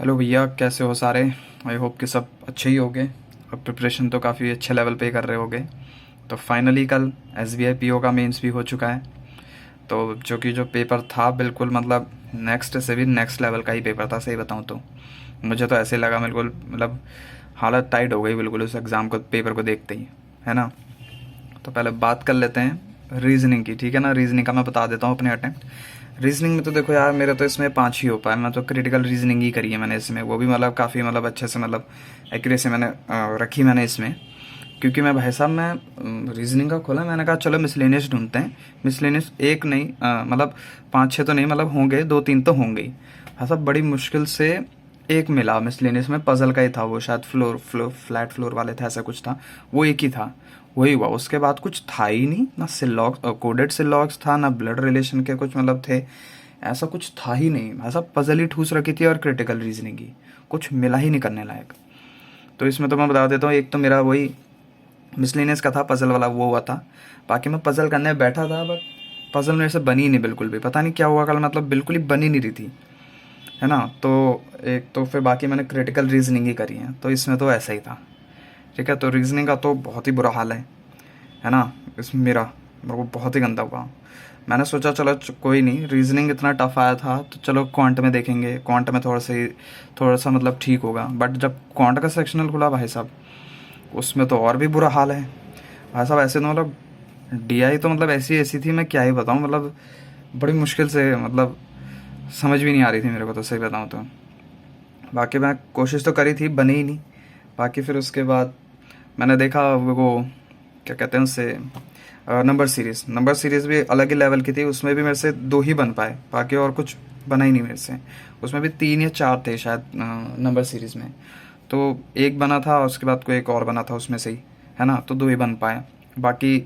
Hello भैया, कैसे हो सारे। आई होप कि सब अच्छे ही होंगे और प्रिपरेशन तो काफ़ी अच्छे लेवल पे कर रहे होगे। तो फाइनली कल एसबीआई पीओ का मेंस भी हो चुका है। तो जो पेपर था बिल्कुल मतलब नेक्स्ट से भी नेक्स्ट लेवल का ही पेपर था, सही बताऊँ तो। मुझे तो ऐसे लगा बिल्कुल मतलब हालत टाइट हो गई बिल्कुल उस एग्ज़ाम को पेपर को देखते ही, है ना। तो पहले बात कर लेते हैं रीजनिंग की, ठीक है ना। रीजनिंग का मैं बता देता हूँ अपने अटेम्प्ट। रीजनिंग में तो देखो यार, मेरे तो इसमें 5 ही हो पाए। मैं तो क्रिटिकल रीजनिंग ही करी है मैंने इसमें, वो भी मतलब काफ़ी मतलब अच्छे से मतलब एक्यूरेसी मैंने रखी मैंने इसमें। क्योंकि मैं भाई साहब मैं रीजनिंग का खोला, मैंने कहा चलो मिसलेनियस ढूंढते हैं। मिसलेनियस एक नहीं मतलब 5-6 तो नहीं, मतलब होंगे 2-3 तो होंगे ही भाई साहब। बड़ी मुश्किल से एक मिला मिसलेनियस में, पजल का ही था वो, शायद फ्लैट फ्लोर वाले थे, ऐसा कुछ था। वो एक ही था, वही हुआ। उसके बाद कुछ था ही नहीं, ना सिलॉक्स कोडेड सिलॉक्स था, ना ब्लड रिलेशन के कुछ मतलब थे, ऐसा कुछ था ही नहीं भाई साहब। पजल ही ठूस रखी थी और क्रिटिकल रीजनिंग की, कुछ मिला ही नहीं करने लायक। तो इसमें तो मैं बता देता हूँ, एक तो मेरा वही मिसलिनियस का था पजल वाला, वो हुआ था। बाकी मैं पजल करने बैठा था, बट पजल मेरे से बनी ही नहीं बिल्कुल भी। पता नहीं क्या हुआ कल, मतलब बिल्कुल ही बनी नहीं रही थी, है ना। तो एक तो फिर बाकी मैंने क्रिटिकल रीजनिंग ही करी है, तो इसमें तो ऐसा ही था, ठीक है। तो रीजनिंग का तो बहुत ही बुरा हाल है ना। इसमें मेरे को बहुत ही गंदा हुआ। मैंने सोचा चलो कोई नहीं, रीजनिंग इतना टफ आया था तो चलो क्वांट में देखेंगे, क्वांट में थोड़ा सा मतलब ठीक होगा। बट जब क्वांट का सेक्शनल खुला भाई साहब, उसमें तो और भी बुरा हाल है भाई साहब। ऐसे तो मतलब डीआई तो मतलब ऐसी ऐसी थी, मैं क्या ही बताऊँ। मतलब बड़ी मुश्किल से मतलब समझ भी नहीं आ रही थी मेरे को, तो सही बताऊँ तो। बाकी मैं कोशिश तो करी थी, बनी ही नहीं। बाकी फिर उसके बाद मैंने देखा वो क्या कहते हैं उससे, नंबर सीरीज़ भी अलग ही लेवल की थी। उसमें भी मेरे से 2 ही बन पाए, बाकी और कुछ बना ही नहीं मेरे से। उसमें भी 3 या 4 थे शायद नंबर सीरीज़ में। तो एक बना था, उसके बाद कोई एक और बना था उसमें से ही, है ना। तो 2 ही बन पाए, बाकी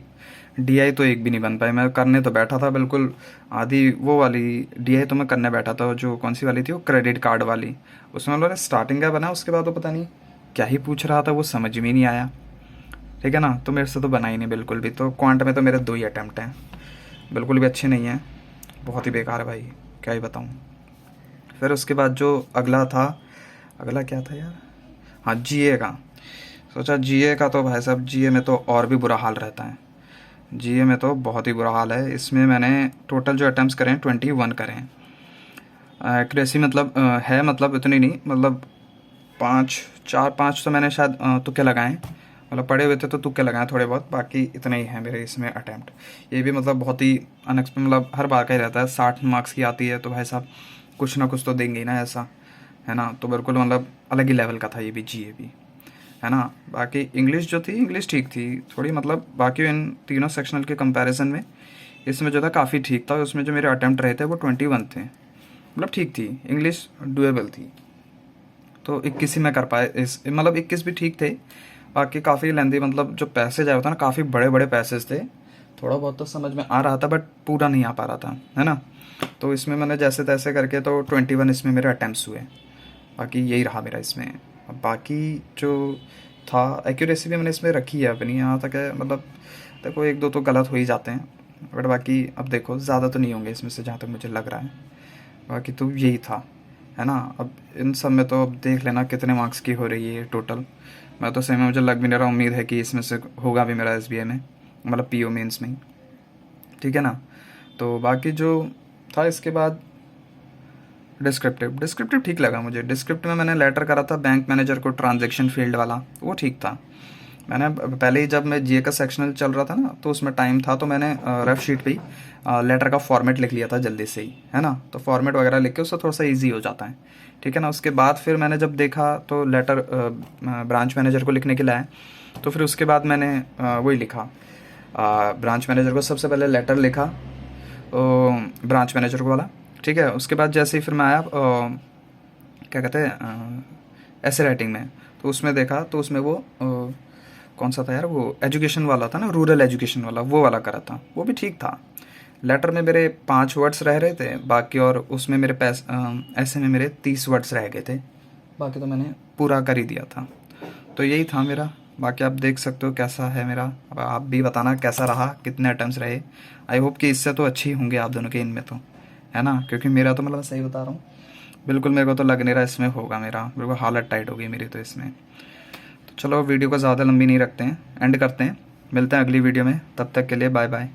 डीआई तो एक भी नहीं बन पाई। मैं करने तो बैठा था बिल्कुल आधी वो वाली डीआई तो मैं करने बैठा था, जो कौन सी वाली थी, वो क्रेडिट कार्ड वाली। उसमें उन्होंने स्टार्टिंग का बना, उसके बाद वो पता नहीं क्या ही पूछ रहा था, वो समझ में ही नहीं आया, ठीक है ना। तो मेरे से तो बना ही नहीं बिल्कुल भी। तो क्वांट में तो मेरे 2 ही अटैम्प्ट हैं, बिल्कुल भी अच्छे नहीं हैं, बहुत ही बेकार है भाई, क्या ही बताऊँ। फिर उसके बाद जो अगला था, अगला क्या था यार, हाँ जीए का। सोचा जीए का, तो भाई साहब जीए में तो और भी बुरा हाल रहता है। जीए में तो बहुत ही बुरा हाल है। इसमें मैंने टोटल जो अटैम्प्ट्स करे हैं 21 करे हैं। एक्यूरेसी मतलब है मतलब इतनी नहीं, मतलब 5 4 5 तो मैंने शायद तुक्के लगाए हैं, मतलब पढ़े हुए थे तो तुक्के लगाए थोड़े बहुत। बाकी इतने ही हैं मेरे इसमें अटैम्प्ट। ये भी मतलब बहुत ही अनएक्सपेक्टेड, मतलब हर बार का ही रहता है। 60 मार्क्स की आती है तो भाई साहब कुछ ना कुछ तो देंगे ही ना, ऐसा है ना। तो बिल्कुल मतलब अलग ही लेवल का था ये भी, जीए भी, है ना। बाकी इंग्लिश जो थी, इंग्लिश ठीक थी थोड़ी, मतलब बाकी इन तीनों सेक्शनल के कंपैरिजन में इसमें जो था काफ़ी ठीक था। उसमें जो मेरे अटैम्प्ट रहे थे वो 21 थे, मतलब ठीक थी, इंग्लिश डुएबल थी। तो 21 ही मैं कर पाए, इस मतलब 21 भी ठीक थे। बाकी काफ़ी लेंदी, मतलब जो पैसेज आया होता ना, काफ़ी बड़े बड़े पैसेज थे। थोड़ा बहुत तो समझ में आ रहा था, बट पूरा नहीं आ पा रहा था, है ना। तो इसमें मैंने जैसे तैसे करके तो 21 इसमें मेरे अटैम्प्ट्स हुए। बाकी यही रहा मेरा इसमें। अब बाकी जो था, एक्यूरेसी भी मैंने इसमें रखी है अपनी, यहाँ तक है मतलब। देखो 1-2 तो गलत हो ही जाते हैं, बट बाकी अब देखो ज़्यादा तो नहीं होंगे इसमें से, जहाँ तक मुझे लग रहा है। बाकी तो यही था, है ना। अब इन सब में तो अब देख लेना कितने मार्क्स की हो रही है टोटल। मैं तो सही में मुझे लग भी नहीं रहा, उम्मीद है कि इसमें से होगा भी मेरा एसबीआई में, मतलब पीओ मेंस में ही, ठीक है ना। तो बाकी जो था इसके बाद डिस्क्रिप्टिव ठीक लगा मुझे। डिस्क्रिप्टिव में मैंने लेटर करा था बैंक मैनेजर को, ट्रांजैक्शन फील्ड वाला, वो ठीक था। मैंने पहले ही जब मैं जीए का सेक्शनल चल रहा था ना, तो उसमें टाइम था, तो मैंने रेफ शीट पे ही लेटर का फॉर्मेट लिख लिया था जल्दी से ही, है ना। तो फॉर्मेट वगैरह लिख के उससे थोड़ा सा ईजी हो जाता है, ठीक है ना। उसके बाद फिर मैंने जब देखा तो लेटर ब्रांच मैनेजर को लिखने के लिए आया, तो फिर उसके बाद मैंने वही लिखा, ब्रांच मैनेजर को सबसे पहले लेटर लिखा, ब्रांच मैनेजर को वाला, ठीक है। उसके बाद जैसे ही फिर मैं आया क्या कहते हैं ऐसे राइटिंग में, तो उसमें देखा तो उसमें वो कौन सा था यार, वो एजुकेशन वाला था ना, रूरल एजुकेशन वाला, वो वाला करा था, वो भी ठीक था। लेटर में मेरे 5 वर्ड्स रह रहे थे बाकी, और उसमें मेरे ऐसे में मेरे 30 वर्ड्स रह गए थे। बाकी तो मैंने पूरा कर ही दिया था। तो यही था मेरा। बाकी आप देख सकते हो कैसा है मेरा। अब आप भी बताना कैसा रहा, कितने अटैम्प्ट्स रहे। आई होप कि इससे तो अच्छी होंगे आप दोनों के इनमें तो, है ना। क्योंकि मेरा तो मतलब सही बता रहा हूँ बिल्कुल मेरे को तो लग नहीं रहा इसमें होगा, मेरा बिल्कुल हालत टाइट होगी मेरी तो इसमें। तो चलो वीडियो को ज़्यादा लंबी नहीं रखते हैं, एंड करते हैं। मिलते हैं अगली वीडियो में, तब तक के लिए बाय बाय।